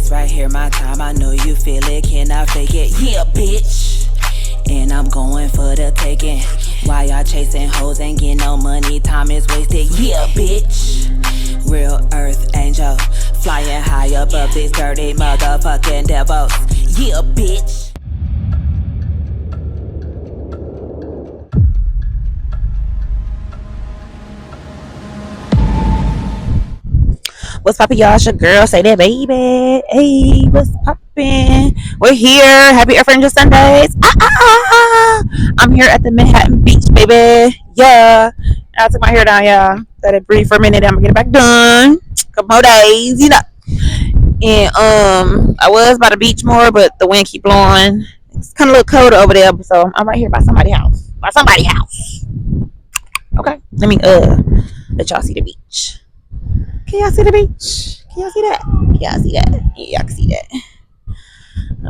This right here, my time, I know you feel it, can I fake it? Yeah, bitch. And I'm going for the taking. Why y'all chasing hoes and getting no money? Time is wasted. Yeah, bitch. Real earth angel, flying high above these dirty motherfucking devils. Yeah, bitch. What's poppin', y'all? It's your girl. Say that, baby. Hey, what's poppin'? We're here. Happy Earth Angel Sundays. I'm here at the Manhattan Beach, baby. Yeah. I took my hair down, y'all. Let it breathe for a minute. I'm gonna get it back done. Couple more days, you know. And I was by the beach more, but the wind keep blowing. It's kind of a little colder over there, so I'm right here by somebody's house. By somebody's house. Okay. Let me let y'all see the beach. Can y'all see the beach? Can y'all see that? Can y'all see that? Yeah, y'all can see that.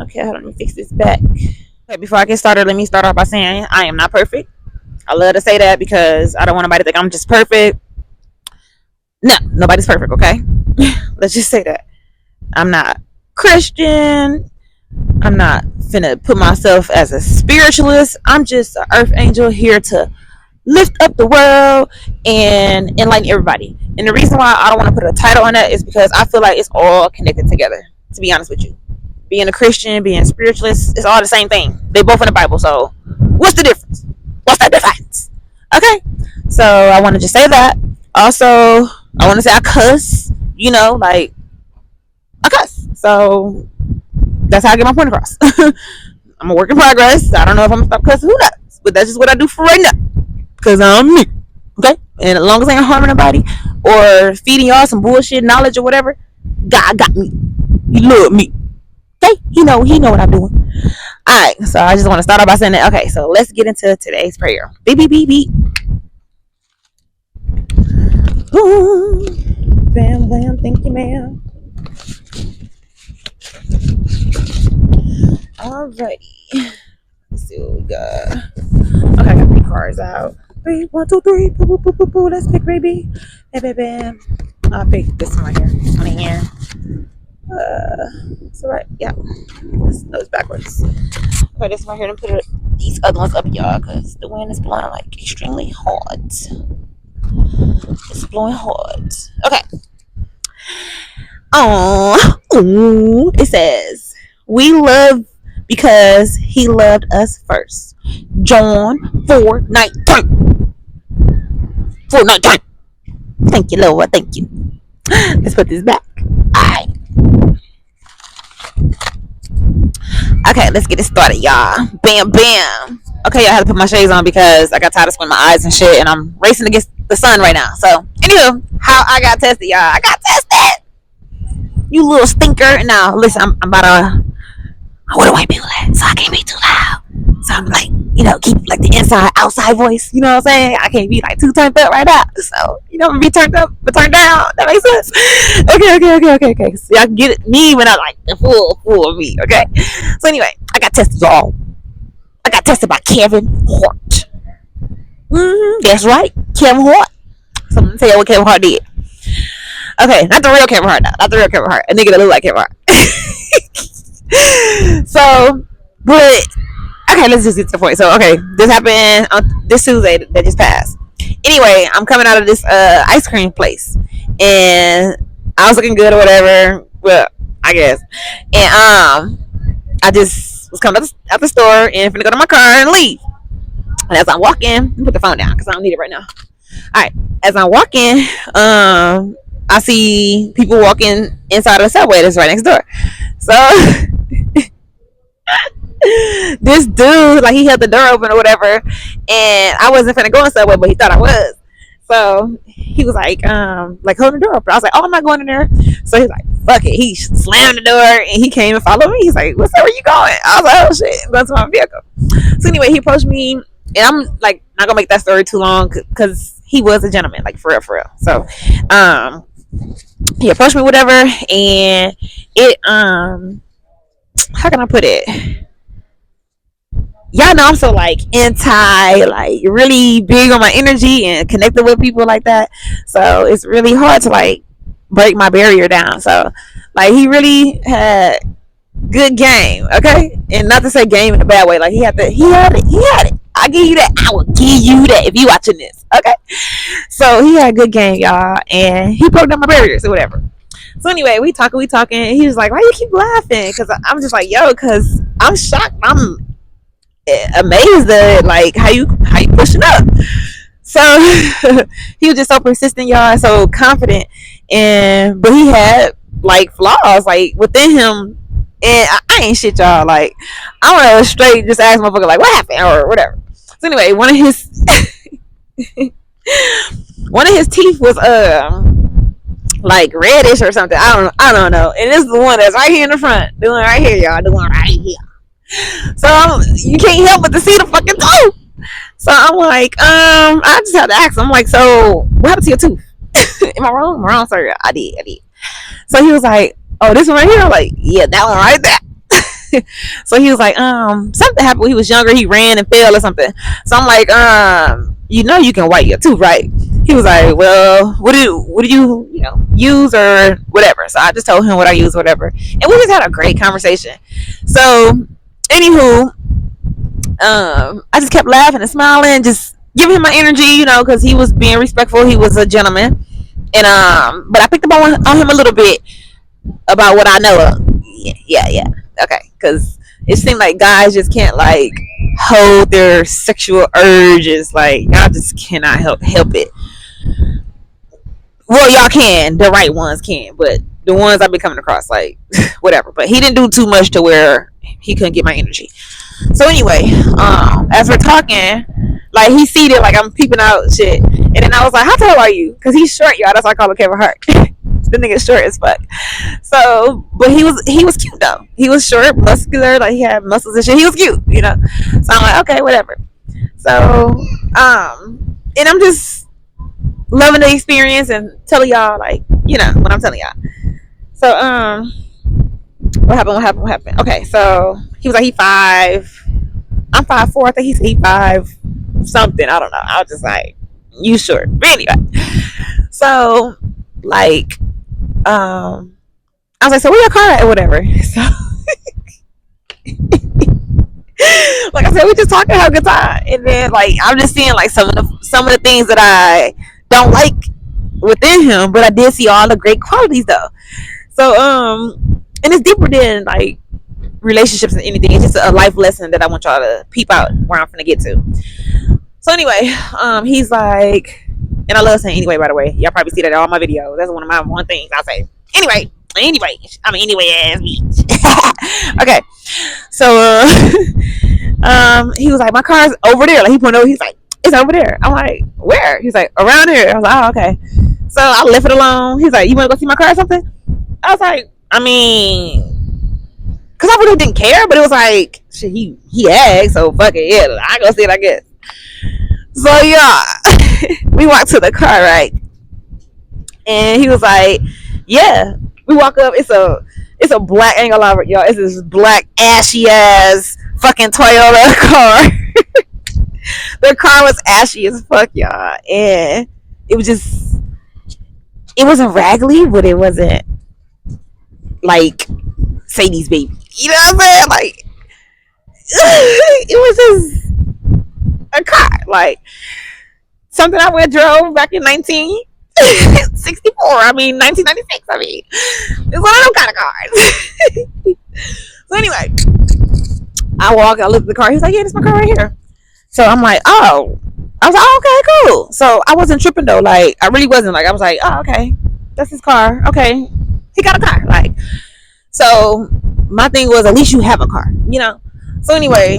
Okay, hold on, let me fix this back. Okay, before I get started, let me start off by saying I am not perfect. I love to say that because I don't want nobody to think I'm just perfect. No, nobody's perfect, okay? Let's just say that. I'm not Christian. I'm not finna put myself as a spiritualist. I'm just an earth angel here to lift up the world and enlighten everybody. And the reason why I don't want to put a title on that is because I feel like it's all connected together, to be honest with you. Being a Christian, being a spiritualist, it's all the same thing. They both in the Bible, so what's the difference? What's that difference? Okay, so I want to just say that. Also, I want to say I cuss, you know, like I cuss. So that's how I get my point across. I'm a work in progress. I don't know if I'm going to stop cussing, who knows? But that's just what I do for right now. Because I'm me. Okay? And as long as I ain't harming nobody or feeding y'all some bullshit knowledge or whatever, God got me. He love me. Okay? He know what I'm doing. Alright, so I just want to start off by saying that. Okay, so let's get into today's prayer. Beep, beep, beep, beep. Ooh. Bam, bam, thank you, ma'am. Alrighty. Let's see what we got. Okay, I got 3 cards out. 3, 1, 2, 3. Boo, boo, boo, boo, boo. Let's pick, baby. Bam, bam, bam. I'll pick this one right here. On the hand. So right, yeah. This nose backwards. Okay, this one right here. Let me put these other ones up, y'all, because the wind is blowing like extremely hard. It's blowing hard. Okay. Oh, it says, we love because he loved us first. John 4:19. 4:19. Thank you, Lord. Thank you. Let's put this back. Alright. Okay, let's get it started, y'all. Bam, bam. Okay, y'all, I had to put my shades on because I got tired of squinting my eyes and shit, and I'm racing against the sun right now. So, anywho, how I got tested, y'all. I got tested. You little stinker. Now, listen, I'm about to. What do white people at? So I can't be too loud. So I'm like, you know, keep like the inside, outside voice. You know what I'm saying? I can't be like too turned up right now. So, you know, I'm gonna be turned up but turned down. That makes sense. Okay. So y'all can get it, me when I like the full of me. Okay. So anyway, I got tested, y'all. I got tested by Kevin Hart. That's right, Kevin Hart. So I'm gonna tell you what Kevin Hart did. Okay, not the real Kevin Hart now. Not the real Kevin Hart. A nigga that look like Kevin Hart. So, but okay, let's just get to the point. So, okay, this happened on this Tuesday that just passed. Anyway, I'm coming out of this ice cream place, and I was looking good or whatever. Well, I guess, and I just was coming out the store and finna go to my car and leave. And as I'm walking, put the phone down because I don't need it right now. All right, as I'm walking, I see people walking inside of the subway that's right next door. So this dude, like, he held the door open or whatever, and I wasn't finna go in subway, but he thought I was. So he was like holding the door open. I was like, oh, I'm not going in there. So he's like, fuck it. He slammed the door and he came and followed me. He's like, what's up? Where you going? I was like, oh shit, I'm going to my vehicle. So anyway, he approached me, and I'm like not gonna make that story too long because he was a gentleman, like for real. So he approached me, whatever, and it how can I put it? Y'all know I'm so like anti, like really big on my energy and connected with people like that. So it's really hard to like break my barrier down. So Like he really had good game, okay? And not to say game in a bad way. Like he had it. I give you that. I will give you that if you watching this, okay? So he had a good game, y'all, and he broke down my barriers or whatever. So anyway, we talking. And he was like, "Why you keep laughing?" Because I'm just like, "Yo," because I'm shocked. I'm amazed at like how you pushing up. So he was just so persistent, y'all, so confident, and but he had like flaws like within him, and I ain't shit, y'all. Like I want to straight just ask motherfucker like what happened or whatever. So anyway, one of his teeth was like reddish or something. I don't know. And this is the one that's right here in the front, doing right here, y'all, doing right here. So you can't help but to see the fucking tooth. So I'm like, I just had to ask him. I'm like, so what happened to your tooth? Am I wrong? Wrong, sir. I did. So he was like, oh, this one right here. I'm like, yeah, that one right there. So he was like, something happened when he was younger. He ran and fell or something. So I'm like, you know, you can white your tooth, right? He was like, well, what do you use or whatever. So I just told him what I use, whatever, and we just had a great conversation. So, anywho, I just kept laughing and smiling, just giving him my energy, because he was being respectful. He was a gentleman, and but I picked up on him a little bit about what I know of. Yeah, okay, because it seemed like guys just can't like hold their sexual urges. Like y'all just cannot help it. Well, y'all can, the right ones can, but the ones I've been coming across, like whatever. But he didn't do too much to where he couldn't get my energy. So anyway, as we're talking, like he's seated, like I'm peeping out shit, and then I was like, "How tall are you?" Because he's short, y'all. That's why I call him Kevin Hart. The nigga's short as fuck. So, but he was cute though. He was short, muscular, like he had muscles and shit. He was cute, So I'm like, okay, whatever. So, and I'm just loving the experience and telling y'all, like, what I'm telling y'all. So, what happened? Okay, so he was like, he 5. I'm 5'4". I think he 5 something. I don't know. I was just like, you sure? But anyway, so like, I was like, so where your car at or whatever. So, like I said, we just talking, have a good time, and then like I'm just seeing like some of the things that I don't like within him, but I did see all the great qualities though. So and it's deeper than like relationships and anything. It's just a life lesson that I want y'all to peep out where I'm finna get to. So anyway, he's like, and I love saying anyway, by the way. Y'all probably see that in all my videos. That's one of my one things I say. Anyway, ass bitch. Okay. So he was like, my car's over there. Like he pointed over, he's like, it's over there. I'm like, where? He's like, around here. I was like, oh, okay. So I left it alone. He's like, you wanna go see my car or something? I was like, because I really didn't care, but it was like, shit, he asked, so fuck it, yeah, I go see it, I guess. So yeah, we walked to the car, right? And he was like, yeah. We walk up, it's a black, ain't gonna lie, y'all, it's this black ashy ass fucking Toyota car. The car was ashy as fuck, y'all, and it wasn't raggedy, but it wasn't like Sadie's baby. You know what I'm saying? Like, it was just a car. Like, something I would have drove back in 1964. I mean, 1996. I mean, it's one of them kind of cars. So anyway, I looked at the car. He was like, yeah, this is my car right here. So I'm like, oh. I was like, oh, okay, cool. So I wasn't tripping though. Like, I really wasn't. Like, I was like, oh, okay. That's his car. Okay. He got a car. Like, so my thing was, at least you have a car, So anyway,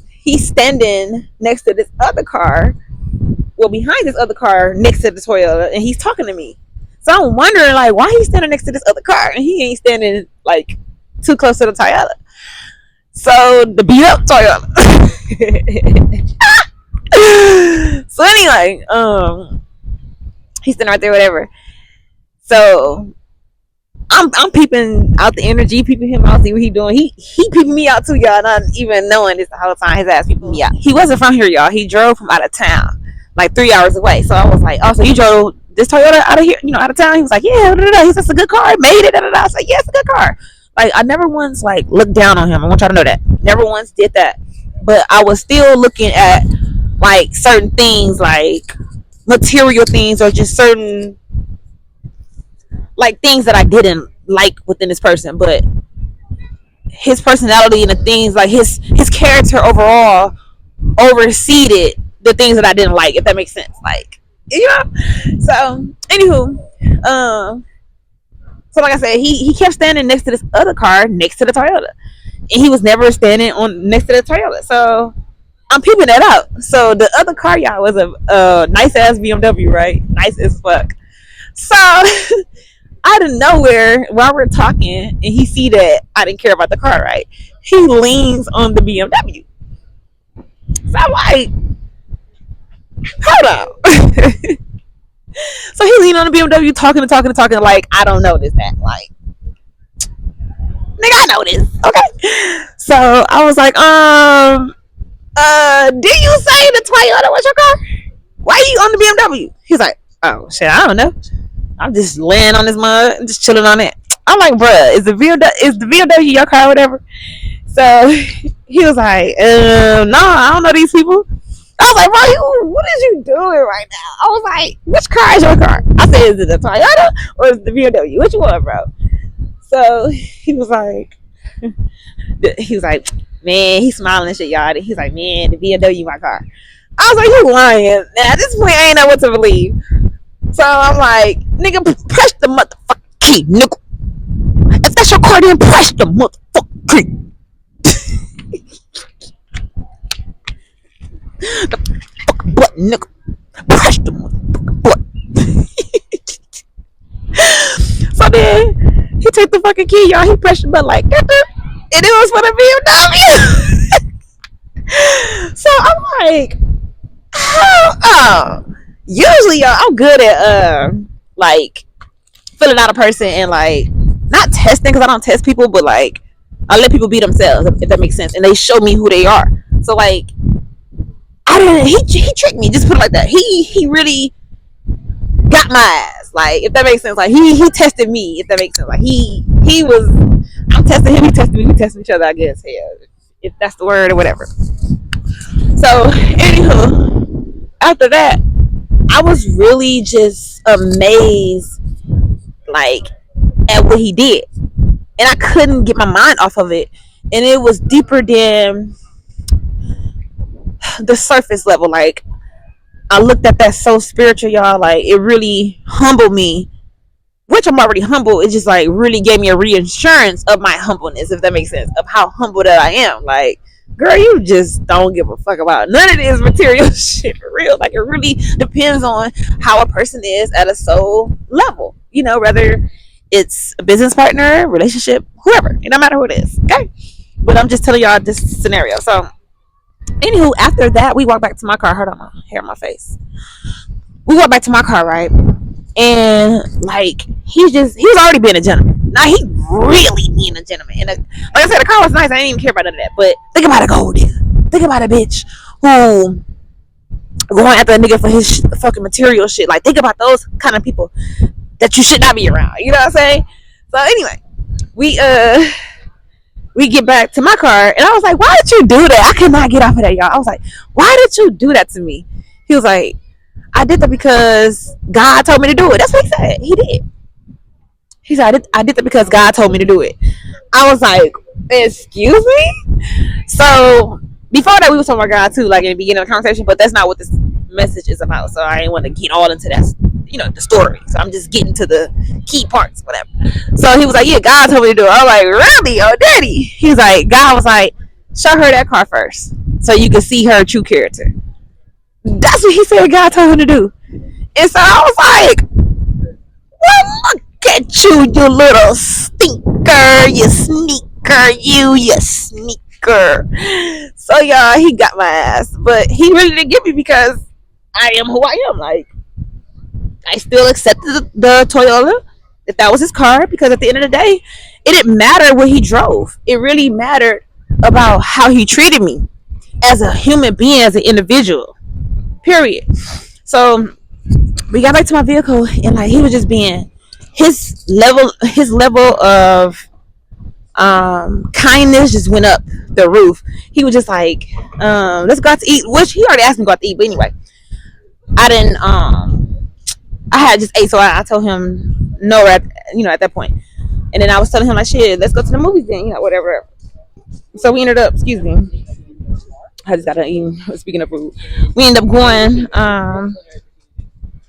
he's standing next to this other car, well, behind this other car next to the Toyota, and he's talking to me. So I'm wondering, like, why he's standing next to this other car and he ain't standing like too close to the Toyota. So the beat up Toyota. So anyway, he's standing right there, whatever. So I'm peeping out the energy, peeping him out, see what he doing. He peeping me out too, y'all, not even knowing this the whole time. His ass peeping me out. He wasn't from here, y'all. He drove from out of town, like 3 hours away. So I was like, oh, so you drove this Toyota out of here, out of town? He was like, yeah, da, da, da. He said, it's a good car. I made it, da, da, da. I said, yeah, it's a good car. Like, I never once like looked down on him. I want y'all to know that. Never once did that. But I was still looking at like certain things, like material things, or just certain like things that I didn't like within this person. But his personality and the things like his character overall overseeded the things that I didn't like, if that makes sense. Like, you know. So anywho, so like I said, he kept standing next to this other car next to the Toyota, and he was never standing on next to the Toyota. So I'm peeping that out. So the other car, y'all, was a nice ass BMW, right? Nice as fuck. So out of nowhere, while we're talking, and he see that I didn't care about the car, right? He leans on the BMW. So I'm like, hold on. So he leaned on the BMW, talking, like, I don't know that. Like, nigga, I know this. Okay. So I was like, did you say the Toyota was your car? Why are you on the BMW? He's like, oh shit, I don't know. I'm just laying on this mud and just chilling on it. I'm like, bruh, is the BMW your car or whatever? So he was like, no, I don't know these people. I was like, bro, what is you doing right now? I was like, which car is your car? I said, is it the Toyota or is it the BMW? Which one, bro? So he was like, man, he's smiling and shit, y'all. He's like, man, the BMW my car. I was like, you lying. Now at this point, I ain't know what to believe. So I'm like, nigga, press the motherfucking key, nigga. If that's your car, then press the motherfucking key. The fucking button, nigga. Press the motherfucking button. So then he took the fucking key, y'all. He pressed the button like, and it was for the BMW. So I'm like, oh. Usually, y'all, I'm good at like filling out a person and like not testing, because I don't test people, but like I let people be themselves, if that makes sense, and they show me who they are. So like, I didn't. He tricked me. Just put it like that. He really got my ass. Like, if that makes sense. Like he tested me. If that makes sense. Like he was. I'm testing him. He tested me. We tested each other. I guess. Yeah, if that's the word or whatever. So anywho, after that, I was really just amazed, like, at what he did, and I couldn't get my mind off of it. And it was deeper than the surface level. Like, I looked at that so spiritual, y'all. Like, it really humbled me, which I'm already humble. It just like really gave me a reassurance of my humbleness, if that makes sense, of how humble that I am. Like, girl, you just don't give a fuck about none of this material shit, for real. Like, it really depends on how a person is at a soul level, you know, whether it's a business partner, relationship, whoever, it don't matter who it is. Okay, but I'm just telling y'all this scenario. So anywho, after that, we walked back to my car. Hold on, my hair on my face. We walked back to my car, right? And like, he was already being a gentleman. Now he really being a gentleman. And like I said, the car was nice. I didn't even care about none of that. But think about a gold digger. Think about a bitch who going after a nigga for his fucking material shit. Like, think about those kind of people that you should not be around. You know what I'm saying? So anyway, we get back to my car, and I was like, why did you do that? I could not get off of that, y'all. I was like, why did you do that to me? He was like, I did that because God told me to do it. That's what he said. He did. He said, I did that because God told me to do it. I was like, excuse me? So before that, we were talking about God too, like in the beginning of the conversation, but that's not what this message is about. So I didn't want to get all into that, you know, the story. So I'm just getting to the key parts, whatever. So he was like, yeah, God told me to do it. I was like, really? Oh, daddy? He was like, God was like, show her that car first so you can see her true character. That's what he said God told him to do. And so I was like, well, look at you, you little stinker, you sneaker, you sneaker. So y'all, he got my ass, but he really didn't get me because I am who I am. Like, I still accepted the Toyota if that was his car, because at the end of the day, it didn't matter what he drove. It really mattered about how he treated me as a human being, as an individual. Period. So we got back to my vehicle, and like, he was just being his level of Kindness just went up the roof. He was just like, let's go out to eat, which he already asked me to go out to eat, but anyway, I didn't I had just ate, so I told him no at that point. And then I was telling him like, shit, let's go to the movies then, whatever. So we ended up, excuse me, I just gotta eat. Speaking of food, we ended up going.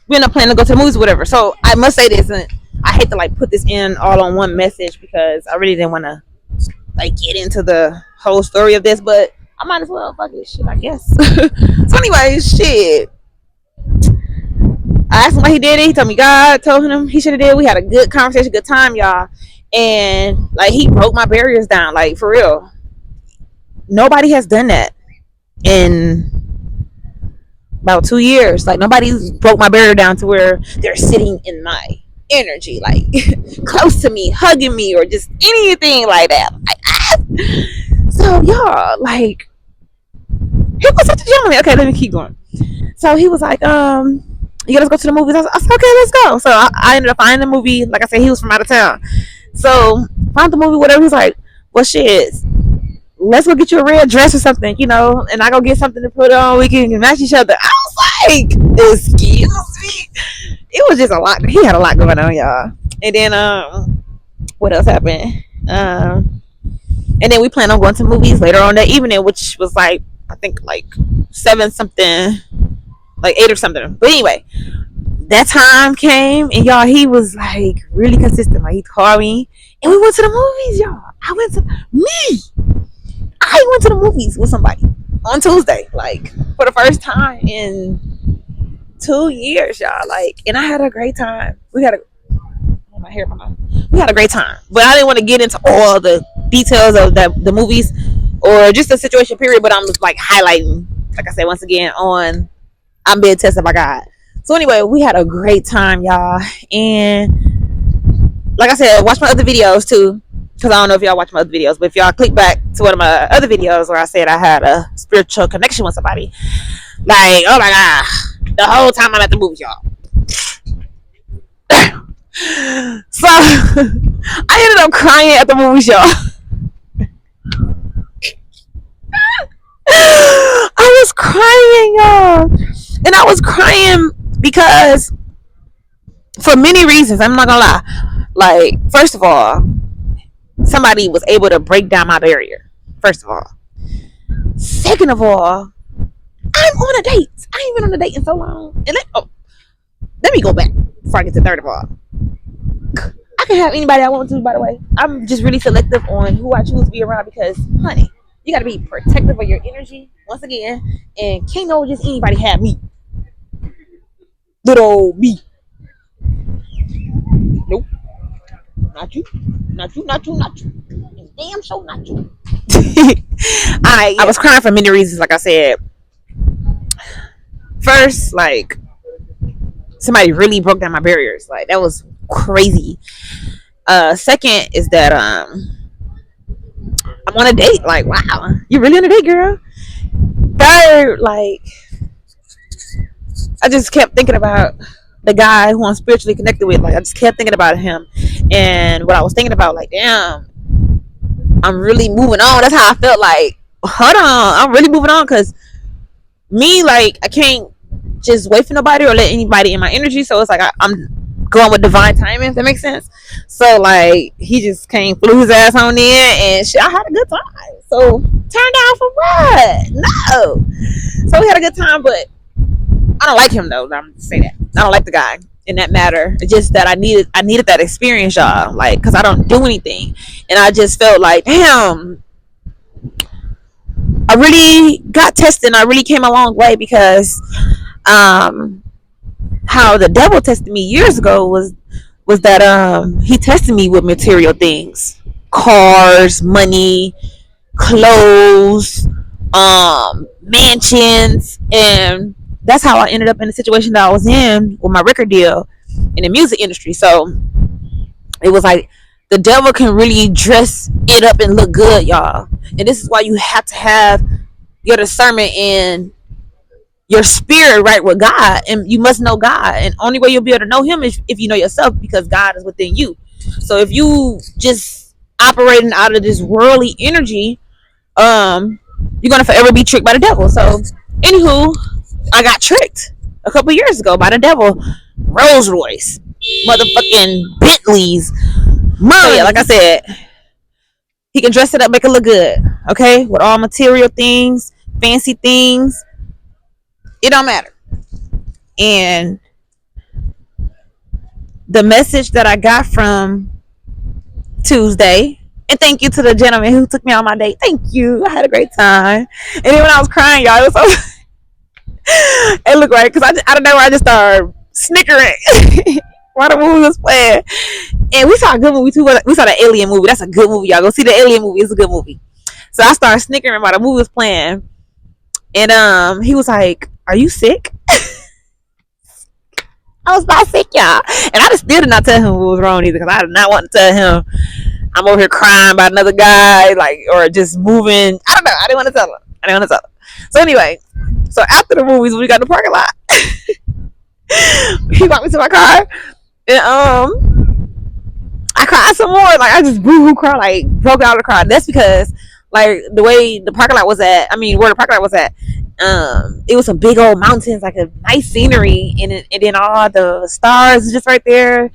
We ended up planning to go to the movies, or whatever. So I must say this, and I hate to like put this in all on one message because I really didn't want to like get into the whole story of this, but I might as well fuck this shit, I guess. So anyway, shit. I asked him why he did it. He told me God told him he should have did it. We had a good conversation, good time, y'all. And like he broke my barriers down, like for real. Nobody has done that in about 2 years. Like nobody's broke my barrier down to where they're sitting in my energy, like close to me, hugging me, or just anything like that. Like, so y'all, like, he was such a gentleman. Okay, let me keep going. So he was like, yeah, let's go to the movies. I was like, okay, let's go. So I ended up finding the movie. Like I said, he was from out of town. So found the movie, whatever. He's like, well, shit, let's go get you a red dress or something, and I go get something to put on. We can match each other. I was like, excuse me. It was just a lot. He had a lot going on, y'all. And then, what else happened? And then we planned on going to movies later on that evening, which was like, I think like 7 something, like 8 or something. But anyway, that time came, and y'all, he was like really consistent. Like he called me, and we went to the movies, y'all. I went to the movies with somebody on Tuesday, like for the first time in 2 years, y'all. Like, and I had a great time. We had a great time, but I didn't want to get into all the details of the movies or just the situation period. But I'm just like highlighting, like I said once again, on I'm being tested by God. So anyway, we had a great time, y'all. And like I said, watch my other videos too, because I don't know if y'all watch my other videos, but if y'all click back to one of my other videos where I said I had a spiritual connection with somebody, like, oh my God, the whole time I'm at the movies, y'all. So I ended up crying at the movies, y'all. I was crying, y'all. And I was crying because for many reasons. I'm not gonna lie. Like, first of all, somebody was able to break down my barrier. First of all. Second of all, I'm on a date. I ain't been on a date in so long. And let me go back before I get to third of all. I can have anybody I want to, by the way. I'm just really selective on who I choose to be around because, honey, you got to be protective of your energy, once again, and can't know just anybody have me. Little me. Nope. Not you. Not you, not you, not you. Damn sure not you. I was crying for many reasons, like I said. First, like, somebody really broke down my barriers. Like, that was crazy. Second is that I'm on a date. Like, wow, you really on a date, girl? Third, like, I just kept thinking about the guy who I'm spiritually connected with. Like, I just kept thinking about him, and what I was thinking about, like, damn, I'm really moving on. That's how I felt. Like, hold on, I'm really moving on, because me, like, I can't just wait for nobody or let anybody in my energy. So it's like I'm going with divine timing, if that makes sense. So like he just came, flew his ass on in, and shit, I had a good time. So turned down for what? No. So we had a good time, but I don't like him though. I'm just saying that I don't like the guy in that matter. It's just that I needed that experience, y'all. Like, because I don't do anything, and I just felt like, damn, I really got tested, and I really came a long way, because how the devil tested me years ago was that he tested me with material things, cars, money, clothes, mansions, and that's how I ended up in the situation that I was in with my record deal in the music industry. So it was like the devil can really dress it up and look good, y'all. And this is why you have to have your discernment and your spirit right with God, and you must know God, and only way you'll be able to know him is if you know yourself, because God is within you. So if you just operating out of this worldly energy, you're gonna forever be tricked by the devil. So, anywho, I got tricked a couple years ago by the devil. Rolls Royce, motherfucking Bentleys, money. Yeah, like I said, he can dress it up, make it look good. Okay, with all material things, fancy things, it don't matter. And the message that I got from Tuesday, and thank you to the gentleman who took me on my date. Thank you. I had a great time. And then when I was crying, y'all, it was so it looked right because I don't know where I just started snickering while the movie was playing. And we saw a good movie too. We saw the Alien movie. That's a good movie, y'all. Go see the Alien movie. It's a good movie. So I started snickering while the movie was playing. And he was like, "Are you sick?" I was not sick, y'all. And I just still did not tell him what was wrong either because I did not want to tell him I'm over here crying about another guy, like, or just moving. I don't know. I didn't want to tell him. So anyway, so after the movies, we got in the parking lot. He walked me to my car, and I cried some more. Like I just boo hoo cried, like broke out of the car. That's because like the way the parking lot was at. I mean, where the parking lot was at. It was some big old mountains, like a nice scenery, and then all the stars just right there.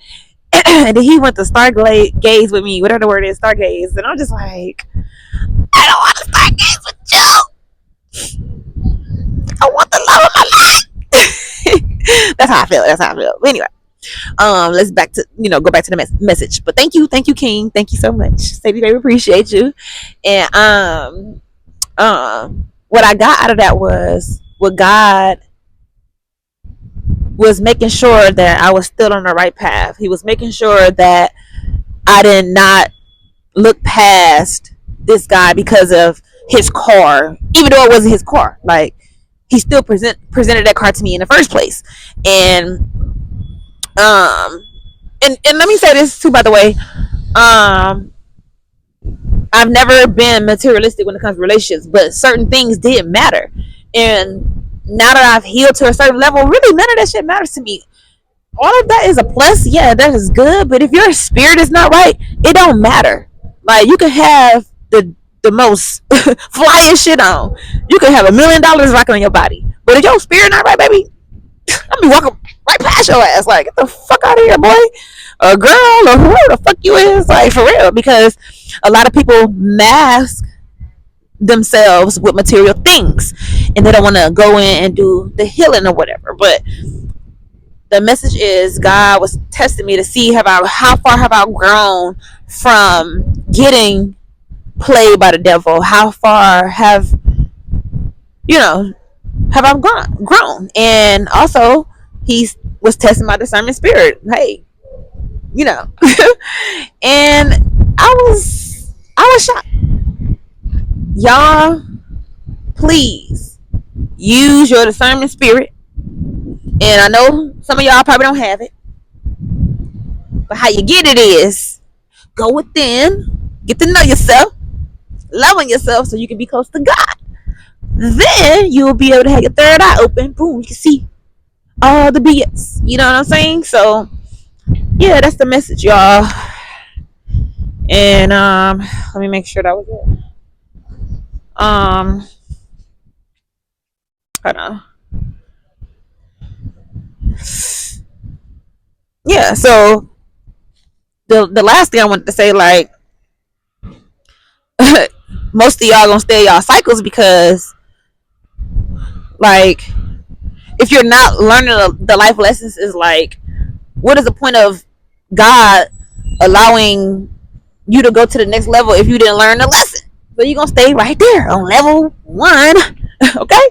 And then he went to stargaze with me, whatever the word is, stargaze. And I'm just like, I don't want to stargaze with you. I want the love of my life. That's how I feel. But anyway, let's go back to the message. But thank you, King. Thank you so much, Sadie. Baby, appreciate you. And what I got out of that was what God was making sure that I was still on the right path. He was making sure that I did not look past this guy because of his car, even though it wasn't his car. Like he still presented that car to me in the first place. And let me say this too, by the way. I've never been materialistic when it comes to relationships, but certain things did matter. And now that I've healed to a certain level, really none of that shit matters to me. All of that is a plus. Yeah, that is good. But if your spirit is not right, it don't matter. Like you can have the most flyest shit on. You can have $1 million rocking on your body. But if your spirit not right, baby, I'll be walking right past your ass. Like, get the fuck out of here, boy. A girl or whoever the fuck you is. Like, for real. Because a lot of people mask themselves with material things. And they don't want to go in and do the healing or whatever. But the message is God was testing me to see how far have I grown from getting played by the devil. How far have I grown? And also he was testing my discernment spirit. Hey, and I was shocked. Y'all, please use your discernment spirit. And I know some of y'all probably don't have it, but how you get it is go within, get to know yourself, love on yourself so you can be close to God. Then you will be able to have your third eye open. Boom, you can see all the BS. You know what I'm saying? So yeah, that's the message, y'all. And let me make sure that was it. Hold on. Yeah, so the last thing I wanted to say, like, most of y'all gonna stay in y'all cycles because, like, if you're not learning the life lessons, is like, what is the point of God allowing you to go to the next level if you didn't learn the lesson? So you're gonna stay right there on level 1, okay?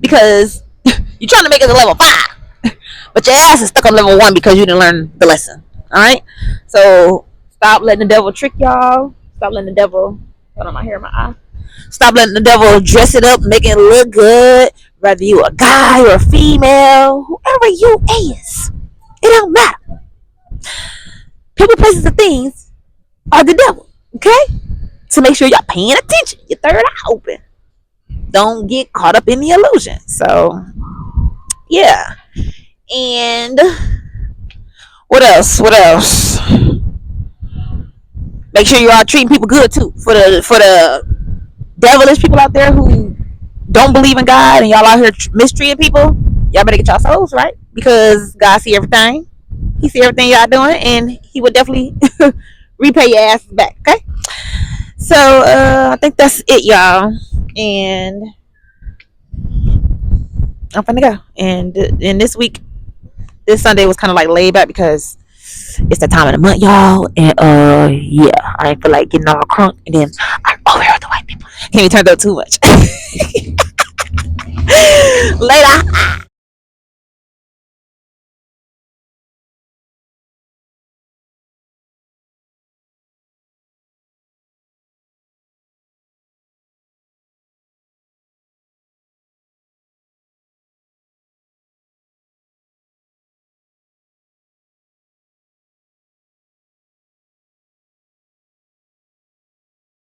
Because you're trying to make it to level 5, but your ass is stuck on level 1 because you didn't learn the lesson. All right, so stop letting the devil trick y'all. Stop letting the devil. Hold on, my hair, my eye. Stop letting the devil dress it up, make it look good. Whether you a guy or a female, whoever you is, it don't matter. People, places, and things are the devil. Okay, so make sure y'all paying attention. Your third eye open. Don't get caught up in the illusion. So, yeah. And what else? Make sure you are treating people good too. For the devilish people out there who don't believe in God and y'all out here mistreating people, y'all better get y'all souls right, because God see everything. He see everything y'all doing, and He would definitely repay your asses back. Okay. So I think that's it, y'all. And I'm finna go. And this week, this Sunday was kind of like laid back because it's the time of the month, y'all. And yeah, I ain't feel like getting all crunk. And then I'm over here with the white people. Can't even turn up too much. Later.